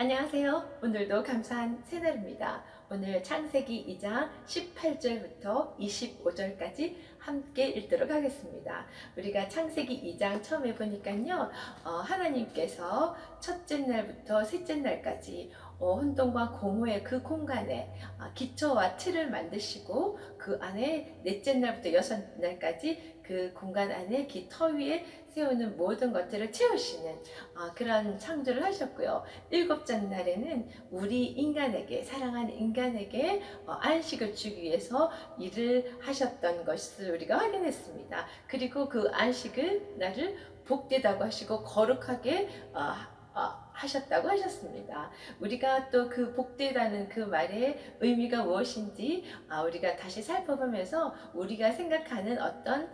안녕하세요. 오늘도 감사한 새날입니다. 오늘 창세기 2장 18절부터 25절까지 함께 읽도록 하겠습니다. 우리가 창세기 2장 처음에 보니까요, 하나님께서 첫째 날부터 셋째 날까지 혼돈과 공허의 그 공간에 기초와 틀을 만드시고 그 안에 넷째 날부터 여섯 날까지 그 공간 안에 터 위에 세우는 모든 것들을 채우시는 그런 창조를 하셨고요. 일곱째 날에는 우리 인간에게, 사랑하는 인간에게 안식을 주기 위해서 일을 하셨던 것을 우리가 확인했습니다. 그리고 그 안식을 날을 복되다고 하시고 거룩하게 하셨다고 하셨습니다. 우리가 또 그 복되다는 그 말의 의미가 무엇인지 우리가 다시 살펴보면서 우리가 생각하는 어떤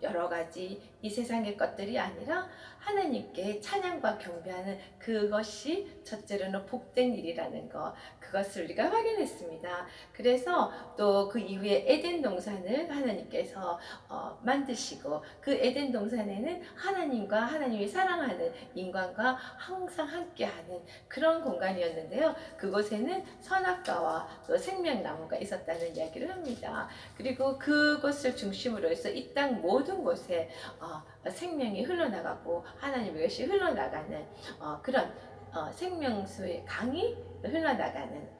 여러 가지 이 세상의 것들이 아니라 하나님께 찬양과 경배하는 그것이 첫째로는 복된 일이라는 것, 그것을 우리가 확인했습니다. 그래서 또 그 이후에 에덴 동산을 하나님께서 만드시고 그 에덴 동산에는 하나님과 하나님이 사랑하는 인간과 항상 함께하는 그런 공간이었는데요. 그곳에는 선악과와 또 생명나무가 있었다는 이야기를 합니다. 그리고 그것을 중심으로 해서 이 땅 모든 곳에 생명이 흘러나가고 하나님의 것이 흘러나가는 그런 생명수의 강이 흘러나가는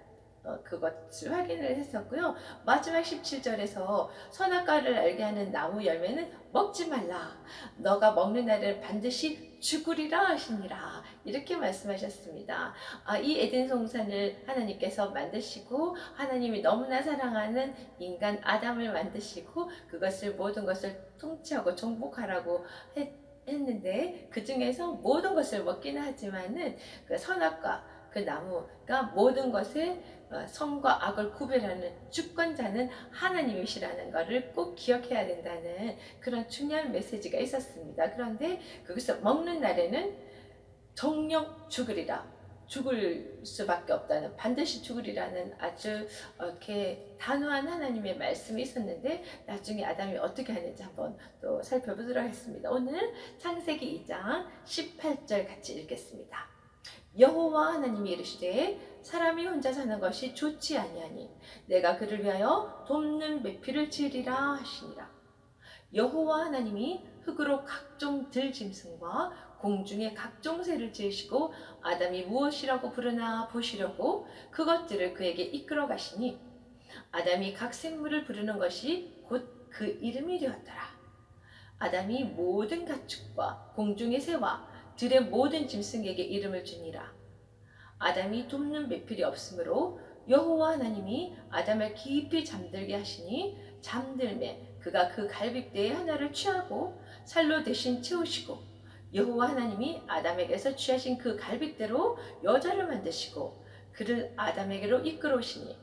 그것을 확인을 했었고요. 마지막 17절에서 선악과를 알게 하는 나무 열매는 먹지 말라. 너가 먹는 날을 반드시 죽으리라 하시니라. 이렇게 말씀하셨습니다. 이 에덴 동산을 하나님께서 만드시고 하나님이 너무나 사랑하는 인간 아담을 만드시고 그것을 모든 것을 통치하고 정복하라고 했는데 그 중에서 모든 것을 먹기는 하지만은 그 선악과 그 나무가 모든 것에 선과 악을 구별하는 주권자는 하나님이시라는 것을 꼭 기억해야 된다는 그런 중요한 메시지가 있었습니다. 그런데 거기서 먹는 날에는 정령 죽으리라. 죽을 수밖에 없다는, 반드시 죽으리라는 아주 이렇게 단호한 하나님의 말씀이 있었는데 나중에 아담이 어떻게 하는지 한번 또 살펴보도록 하겠습니다. 오늘 창세기 2장 18절 같이 읽겠습니다. 여호와 하나님이 이르시되 사람이 혼자 사는 것이 좋지 아니하니 내가 그를 위하여 돕는 매피를 지으리라 하시니라. 여호와 하나님이 흙으로 각종 들짐승과 공중의 각종 새를 지으시고 아담이 무엇이라고 부르나 보시려고 그것들을 그에게 이끌어 가시니 아담이 각 생물을 부르는 것이 곧 그 이름이 되었더라. 아담이 모든 가축과 공중의 새와 들의 모든 짐승에게 이름을 주니라. 아담이 돕는 배필이 없으므로 여호와 하나님이 아담을 깊이 잠들게 하시니 잠들매 그가 그 갈빗대의 하나를 취하고 살로 대신 채우시고 여호와 하나님이 아담에게서 취하신 그 갈빗대로 여자를 만드시고 그를 아담에게로 이끌어 오시니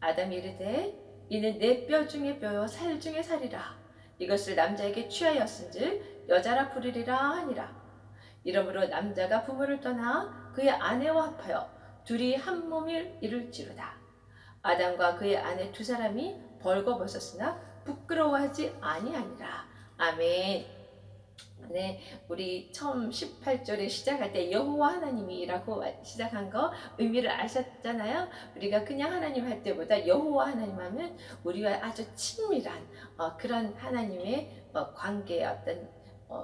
아담이 이르되 이는 내 뼈 중에 뼈요 살 중에 살이라. 이것을 남자에게 취하였은즉 여자라 부르리라 하니라. 이러므로 남자가 부모를 떠나 그의 아내와 합하여 둘이 한 몸을 이룰지로다. 아담과 그의 아내 두 사람이 벌거벗었으나 부끄러워하지 아니하니라. 아멘. 네, 우리 처음 18절에 시작할 때 여호와 하나님이라고 시작한 거 의미를 아셨잖아요. 우리가 그냥 하나님 할 때보다 여호와 하나님 하면 우리와 아주 친밀한 그런 하나님의 관계의 어떤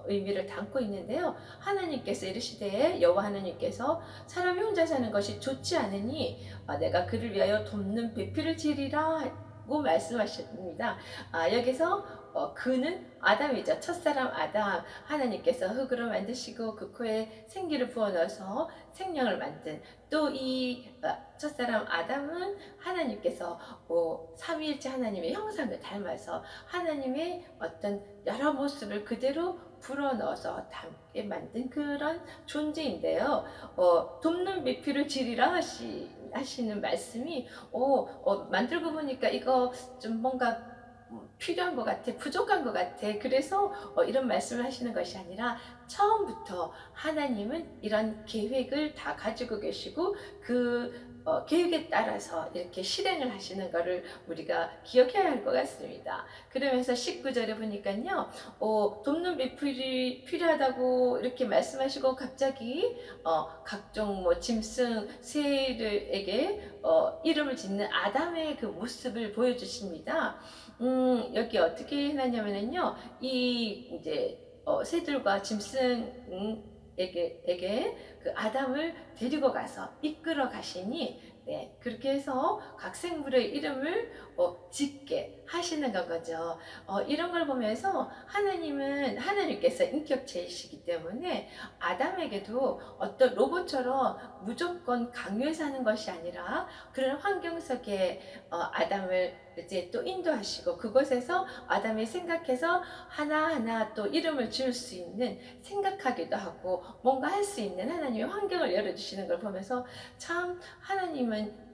의미를 담고 있는데요. 하나님께서 이르시되 여호와 하나님께서 사람이 혼자 사는 것이 좋지 않으니 내가 그를 위하여 돕는 배필을 지으리라 고 말씀하셨습니다. 여기서 그는 아담이죠. 첫사람 아담. 하나님께서 흙으로 만드시고 그 코에 생기를 부어넣어서 생명을 만든 또 이 첫사람 아담은 하나님께서 삼위일체 하나님의 형상을 닮아서 하나님의 어떤 여러 모습을 그대로 불어넣어서 담게 만든 그런 존재인데요. 돕는 배필을 지리라 하시는 말씀이 만들고 보니까 이거 좀 뭔가 필요한 것 같아, 부족한 것 같아. 그래서 이런 말씀을 하시는 것이 아니라 처음부터 하나님은 이런 계획을 다 가지고 계시고 그 계획에 따라서 이렇게 실행을 하시는 것을 우리가 기억해야 할 것 같습니다. 그러면서 19절에 보니까요, 돕는 비필이 필요하다고 이렇게 말씀하시고 갑자기 각종 뭐 짐승, 새들에게 이름을 짓는 아담의 그 모습을 보여주십니다. 여기 어떻게 해놨냐면요, 이 이제 새들과 짐승에게 그 아담을 데리고 가서 이끌어 가시니, 네, 그렇게 해서 각 생물의 이름을 짓게 하시는 거죠. 이런 걸 보면서 하나님께서 인격체이시기 때문에 아담에게도 어떤 로봇처럼 무조건 강요해서 하는 것이 아니라 그런 환경 속에 아담을 이제 또 인도하시고 그곳에서 아담이 생각해서 하나하나 또 이름을 지을 수 있는, 생각하기도 하고 뭔가 할 수 있는 하나님의 환경을 열어주시는 걸 보면서 참 하나님은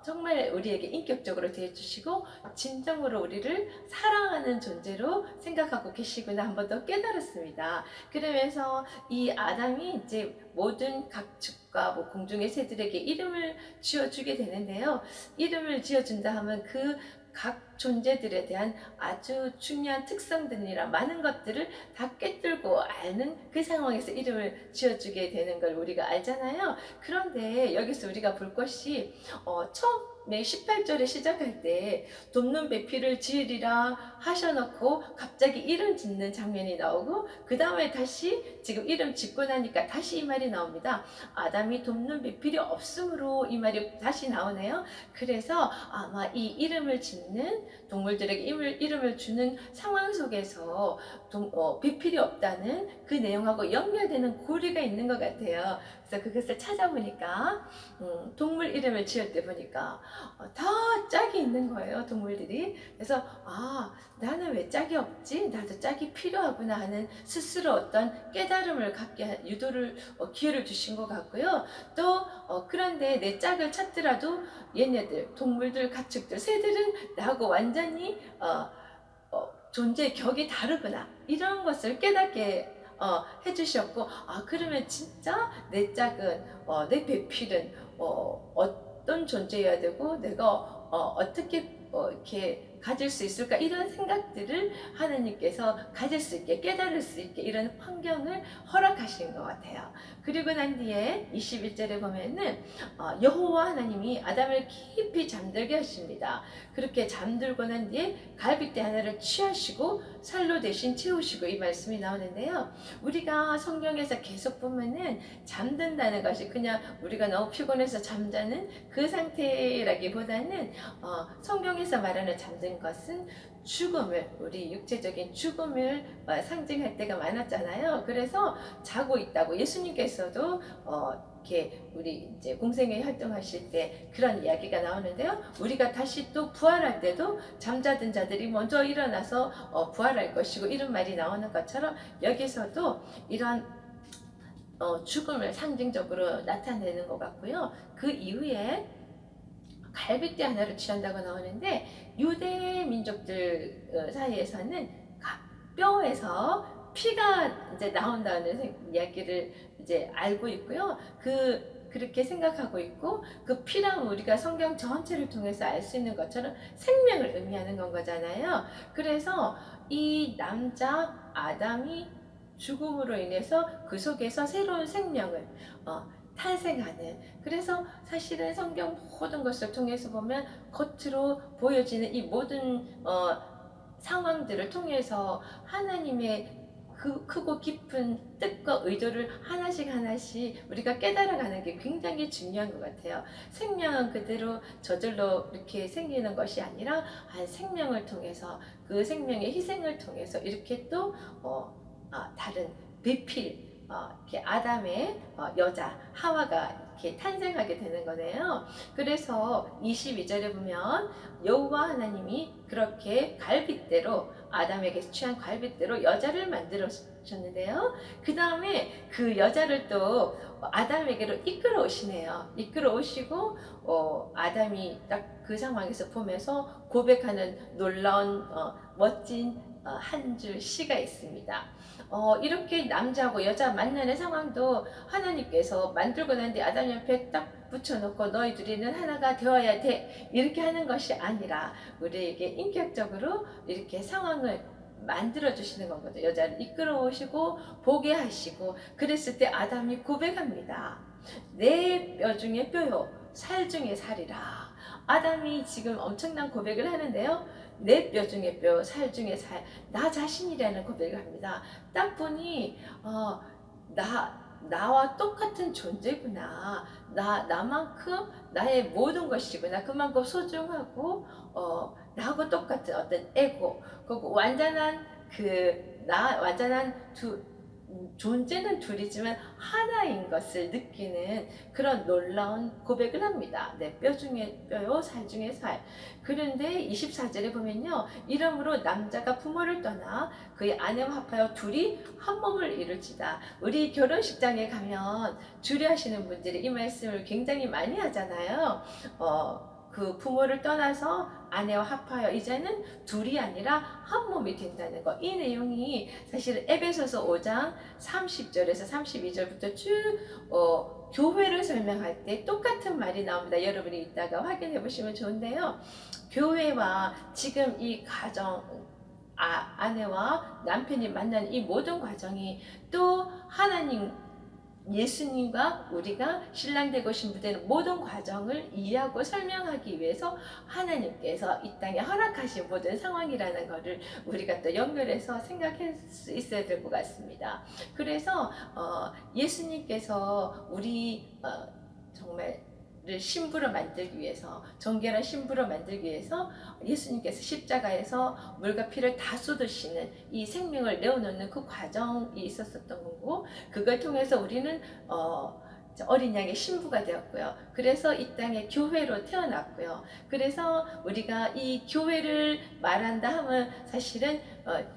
정말 우리에게 인격적으로 대해주시고 진정으로 우리를 사랑하는 존재로 생각하고 계시구나 한 번 더 깨달았습니다. 그러면서 이 아담이 이제 모든 가축과 뭐 공중의 새들에게 이름을 지어주게 되는데요. 이름을 지어준다 하면 그 각 존재들에 대한 아주 중요한 특성들이나 많은 것들을 다 꿰뚫고 아는 그 상황에서 이름을 지어주게 되는 걸 우리가 알잖아요. 그런데 여기서 우리가 볼 것이 처음에 18절에 시작할 때 돕는 배필을 지으리라 하셔놓고 갑자기 이름 짓는 장면이 나오고 그 다음에 다시 지금 이름 짓고 나니까 다시 이 말이 나옵니다. 아담이 돕는 배필이 없으므로 이 말이 다시 나오네요. 그래서 아마 이 이름을 짓는 동물들에게 이름을 주는 상황 속에서 배필이 없다는 그 내용하고 연결되는 고리가 있는 것 같아요. 그래서 그것을 찾아보니까 동물 이름을 지을 때 보니까 다 짝이 있는 거예요, 동물들이. 그래서 나는 왜 짝이 없지? 나도 짝이 필요하구나 하는 스스로 어떤 깨달음을 갖게 기회를 주신 것 같고요. 또 그런데 내 짝을 찾더라도 얘네들, 동물들, 가축들, 새들은 나하고 완전히 존재의 격이 다르구나, 이런 것을 깨닫게 해주셨고, 그러면 진짜 내 짝은 내 배필은 어떤 존재여야 되고 내가 어떻게 이렇게 가질 수 있을까, 이런 생각들을 하나님께서 가질 수 있게, 깨달을 수 있게 이런 환경을 허락하신 것 같아요. 그리고 난 뒤에 21절에 보면은 여호와 하나님이 아담을 깊이 잠들게 하십니다. 그렇게 잠들고 난 뒤에 갈빗대 하나를 취하시고 살로 대신 채우시고, 이 말씀이 나오는데요. 우리가 성경에서 계속 보면은 잠든다는 것이 그냥 우리가 너무 피곤해서 잠자는 그 상태라기보다는 성경에서 말하는 잠든 것은 죽음을, 우리 육체적인 죽음을 상징할 때가 많았잖아요. 그래서 자고 있다고 예수님께서도 이렇게 우리 이제 공생애 활동하실 때 그런 이야기가 나오는데요. 우리가 다시 또 부활할 때도 잠자던 자들이 먼저 일어나서 부활할 것이고, 이런 말이 나오는 것처럼 여기서도 이런 죽음을 상징적으로 나타내는 것 같고요. 그 이후에 갈빗대 하나를 취한다고 나오는데, 유대 민족들 사이에서는 뼈에서 피가 이제 나온다는 이야기를 이제 알고 있고요. 그렇게 생각하고 있고, 그 피랑 우리가 성경 전체를 통해서 알 수 있는 것처럼 생명을 의미하는 건 거잖아요. 그래서 이 남자 아담이 죽음으로 인해서 그 속에서 새로운 생명을 탄생하는, 그래서 사실은 성경 모든 것을 통해서 보면 겉으로 보여지는 이 모든 상황들을 통해서 하나님의 그 크고 깊은 뜻과 의도를 하나씩 우리가 깨달아가는 게 굉장히 중요한 것 같아요. 생명은 그대로 저절로 이렇게 생기는 것이 아니라 한 생명을 통해서, 그 생명의 희생을 통해서 이렇게 또 다른 배필, 이렇게 아담의 여자 하와가 이렇게 탄생하게 되는 거네요. 그래서 22절에 보면 여호와 하나님이 그렇게 갈빗대로, 아담에게 취한 갈빗대로 여자를 만들었는데요. 그 다음에 그 여자를 또 아담에게로 이끌어 오시네요. 이끌어 오시고 아담이 딱 그 상황에서 보면서 고백하는 놀라운 멋진 한 줄 시가 있습니다. 이렇게 남자하고 여자 만나는 상황도 하나님께서 만들고 난 뒤 아담 옆에 딱 붙여놓고 너희 둘이는 하나가 되어야 돼 이렇게 하는 것이 아니라 우리에게 인격적으로 이렇게 상황을 만들어 주시는 거거든요. 여자를 이끌어 오시고 보게 하시고, 그랬을 때 아담이 고백합니다. 내 뼈 중에 뼈요 살 중에 살이라. 아담이 지금 엄청난 고백을 하는데요. 내 뼈 중에 뼈, 살 중에 살, 나 자신이라는 고백을 합니다. 딱 보니 나와 똑같은 존재구나. 나만큼 나의 모든 것이구나. 그만큼 소중하고 나하고 똑같은 어떤 에고, 그리고 완전한 존재는 둘이지만 하나인 것을 느끼는 그런 놀라운 고백을 합니다. 내 뼈 중에 뼈요 살 중에 살. 그런데 24절에 보면요, 이러므로 남자가 부모를 떠나 그의 아내와 합하여 둘이 한 몸을 이룰지다. 우리 결혼식장에 가면 주례하시는 분들이 이 말씀을 굉장히 많이 하잖아요. 그 부모를 떠나서 아내와 합하여 이제는 둘이 아니라 한 몸이 된다는 거. 이 내용이 사실 에베소서 5장 30절에서 32절부터 쭉 교회를 설명할 때 똑같은 말이 나옵니다. 여러분이 이따가 확인해 보시면 좋은데요. 교회와 지금 이 가정, 아내와 남편이 만난 이 모든 과정이 또 하나님, 예수님과 우리가 신랑 되고 신부되는 모든 과정을 이해하고 설명하기 위해서 하나님께서 이 땅에 허락하신 모든 상황이라는 것을 우리가 또 연결해서 생각할 수 있어야 될 것 같습니다. 그래서 예수님께서 우리 정말 신부로 만들기 위해서, 정결한 신부로 만들기 위해서 예수님께서 십자가에서 물과 피를 다 쏟으시는 이 생명을 내어놓는 그 과정이 있었던 거고, 그걸 통해서 우리는 어린 양의 신부가 되었고요. 그래서 이 땅에 교회로 태어났고요. 그래서 우리가 이 교회를 말한다 하면 사실은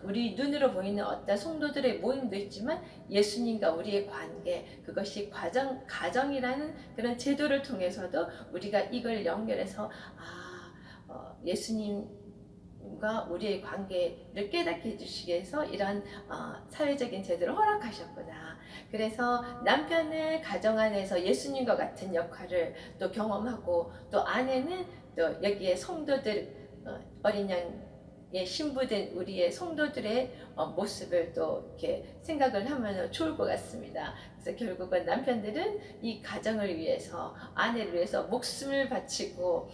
우리 눈으로 보이는 어떤 성도들의 모임도 있지만 예수님과 우리의 관계, 그것이 가정이라는 그런 제도를 통해서도 우리가 이걸 연결해서 예수님과 우리의 관계를 깨닫게 해주시기 위해서 이런 사회적인 제도를 허락하셨구나. 그래서 남편은 가정 안에서 예수님과 같은 역할을 또 경험하고, 또 아내는 또 여기에 성도들, 어린 양의 신부된 우리의 성도들의 모습을 또 이렇게 생각을 하면 좋을 것 같습니다. 그래서 결국은 남편들은 이 가정을 위해서, 아내를 위해서 목숨을 바치고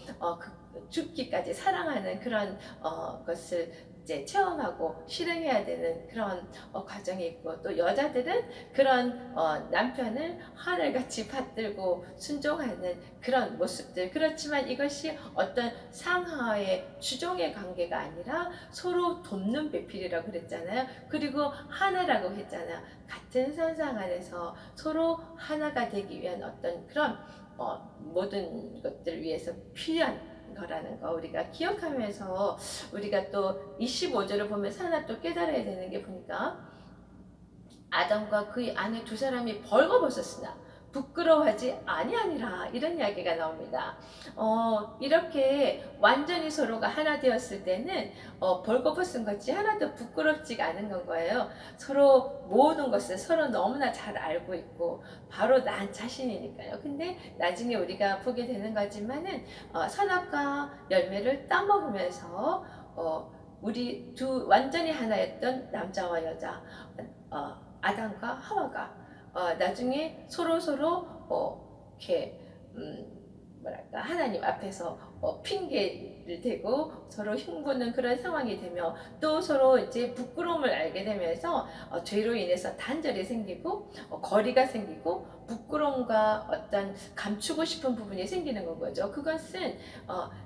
죽기까지 사랑하는 그런 것을 이제 체험하고 실행해야 되는 그런 과정이 있고, 또 여자들은 그런 남편을 하늘같이 받들고 순종하는 그런 모습들. 그렇지만 이것이 어떤 상하의 주종의 관계가 아니라 서로 돕는 배필이라고 그랬잖아요. 그리고 하나라고 했잖아요. 같은 선상 안에서 서로 하나가 되기 위한 어떤 그런 모든 것들을 위해서 필요한 거라는 거 우리가 기억하면서, 우리가 또 25절을 보면서 하나 또 깨달아야 되는 게, 보니까 아담과 그의 아내 두 사람이 벌거벗었으나 부끄러워하지 아니하니라, 이런 이야기가 나옵니다. 이렇게 완전히 서로가 하나 되었을 때는 벌거벗은 것이 하나도 부끄럽지가 않은 건 거예요. 서로 모든 것을 서로 너무나 잘 알고 있고 바로 난 자신이니까요. 근데 나중에 우리가 보게 되는 거지만은 선악과 열매를 따먹으면서 우리 완전히 하나였던 남자와 여자, 아담과 하와가 나중에 서로 이렇게 뭐랄까, 하나님 앞에서 핑계를 대고 서로 흉보는 그런 상황이 되며, 또 서로 이제 부끄러움을 알게 되면서 죄로 인해서 단절이 생기고 거리가 생기고 부끄러움과 어떤 감추고 싶은 부분이 생기는 거죠. 그것은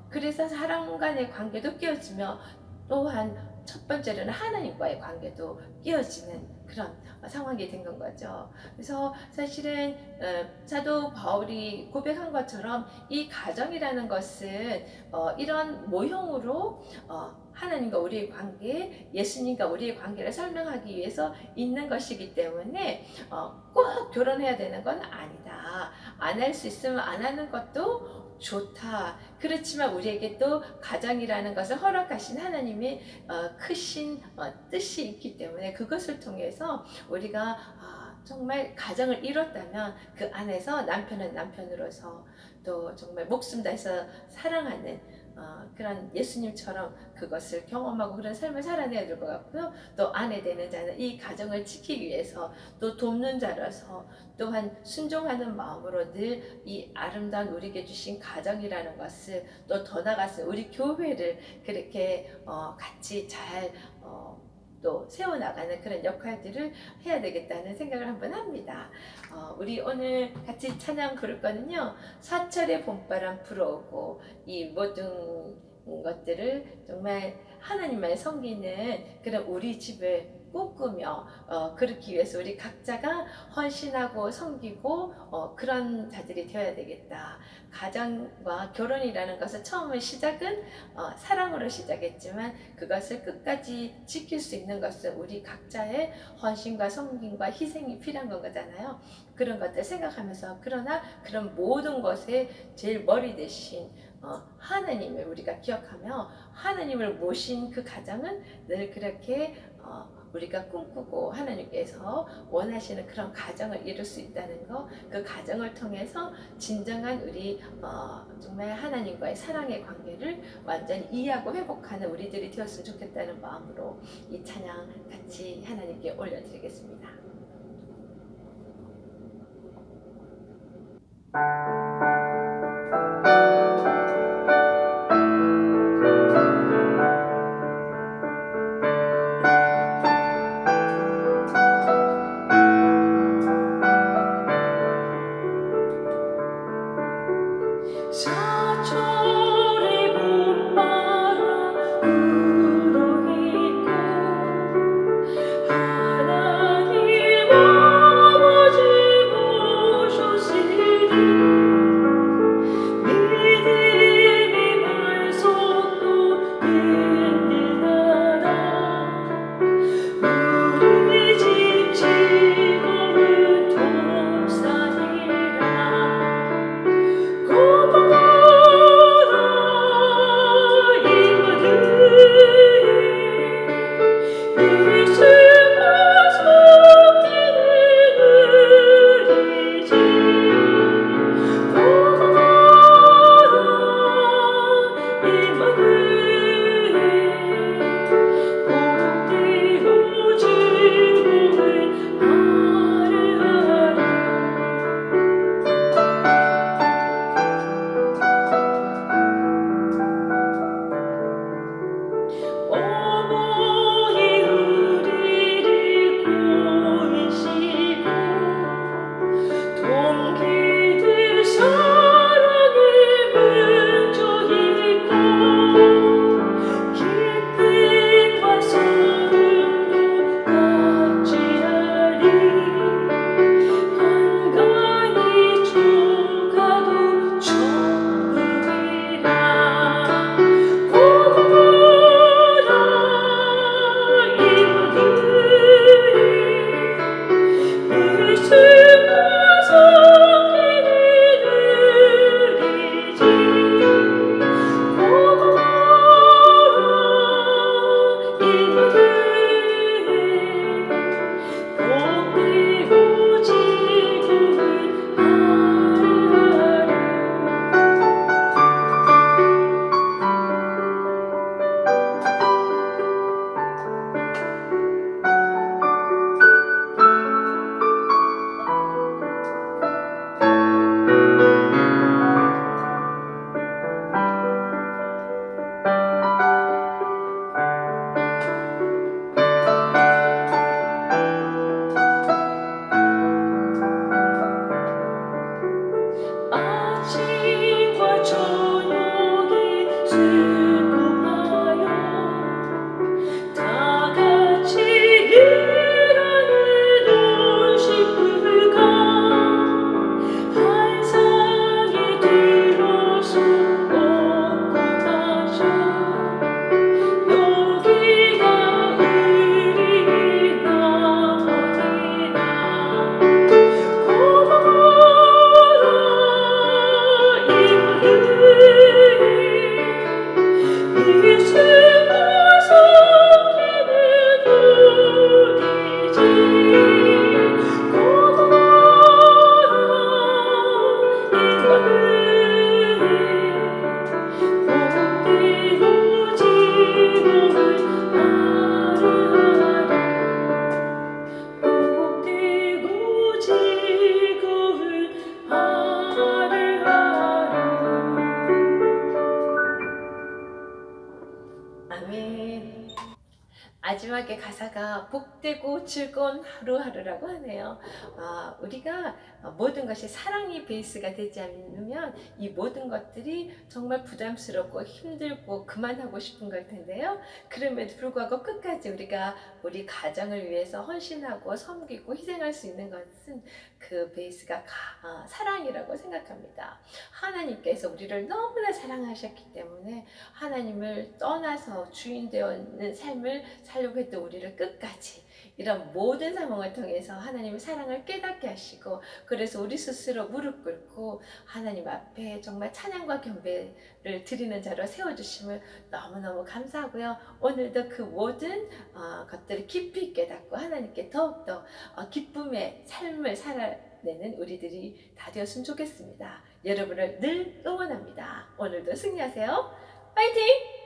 그래서 사람 간의 관계도 깨어지며, 또한 첫 번째로는 하나님과의 관계도 깨어지는 그런 상황이 된 건 거죠. 그래서 사실은 사도 바울이 고백한 것처럼 이 가정이라는 것은 이런 모형으로 하나님과 우리의 관계, 예수님과 우리의 관계를 설명하기 위해서 있는 것이기 때문에 꼭 결혼해야 되는 건 아니다. 안 할 수 있으면 안 하는 것도 좋다. 그렇지만 우리에게 또 가정이라는 것을 허락하신 하나님의 크신 뜻이 있기 때문에 그것을 통해서 우리가 정말 가정을 이뤘다면 그 안에서 남편은 남편으로서 또 정말 목숨 다해서 사랑하는 그런 예수님처럼 그것을 경험하고 그런 삶을 살아내야 될 것 같고요. 또 아내 되는 자는 이 가정을 지키기 위해서 또 돕는 자라서 또한 순종하는 마음으로 늘 이 아름다운 우리에게 주신 가정이라는 것을 또 더 나아가서 우리 교회를 그렇게 같이 잘 또 세워나가는 그런 역할들을 해야 되겠다는 생각을 한번 합니다. 우리 오늘 같이 찬양 부를 거는요. 사철의 봄바람 불어오고 이 모든 것들을 정말 하나님만 섬기는 그런 우리 집을 꿈꾸며 그렇기 위해서 우리 각자가 헌신하고 섬기고 그런 자들이 되어야 되겠다. 가정과 결혼이라는 것은 처음 시작은 사랑으로 시작했지만 그것을 끝까지 지킬 수 있는 것은 우리 각자의 헌신과 섬김과 희생이 필요한 거잖아요. 그런 것들 생각하면서 그러나 그런 모든 것에 제일 머리 대신 하나님을 우리가 기억하며 하나님을 모신 그 가정은 늘 그렇게 우리가 꿈꾸고 하나님께서 원하시는 그런 가정을 이룰 수 있다는 거, 그 가정을 통해서 진정한 우리 정말 하나님과의 사랑의 관계를 완전히 이해하고 회복하는 우리들이 되었으면 좋겠다는 마음으로 이 찬양 같이 하나님께 올려드리겠습니다. 사철의 봄바람 불어있고 하나님 아버지 모셨으니 믿음의 반석도 든든하다. 우리 집 즐거운 동산이라 복되고 즐거운 하루하루 복되고 즐거운 하루하루. 아멘. 마지막에 가사가 복되고 즐거운 하루하루라고 하네요. 우리가 모든 것이 사랑이 베이스가 되지 않으면 이 모든 것들이 정말 부담스럽고 힘들고 그만하고 싶은 걸 텐데요. 그럼에도 불구하고 끝까지 우리가 우리 가정을 위해서 헌신하고 섬기고 희생할 수 있는 것은 그 베이스가 사랑이라고 생각합니다. 하나님께서 우리를 너무나 사랑하셨기 때문에 하나님을 떠나서 주인 되어 있는 삶을 살려고 했던 우리를 끝까지 이런 모든 상황을 통해서 하나님의 사랑을 깨닫게 하시고, 그래서 우리 스스로 무릎 꿇고 하나님 앞에 정말 찬양과 경배를 드리는 자로 세워주심을 너무너무 감사하고요. 오늘도 그 모든 것들을 깊이 깨닫고 하나님께 더욱더 기쁨의 삶을 살아내는 우리들이 다 되었으면 좋겠습니다. 여러분을 늘 응원합니다. 오늘도 승리하세요. 파이팅!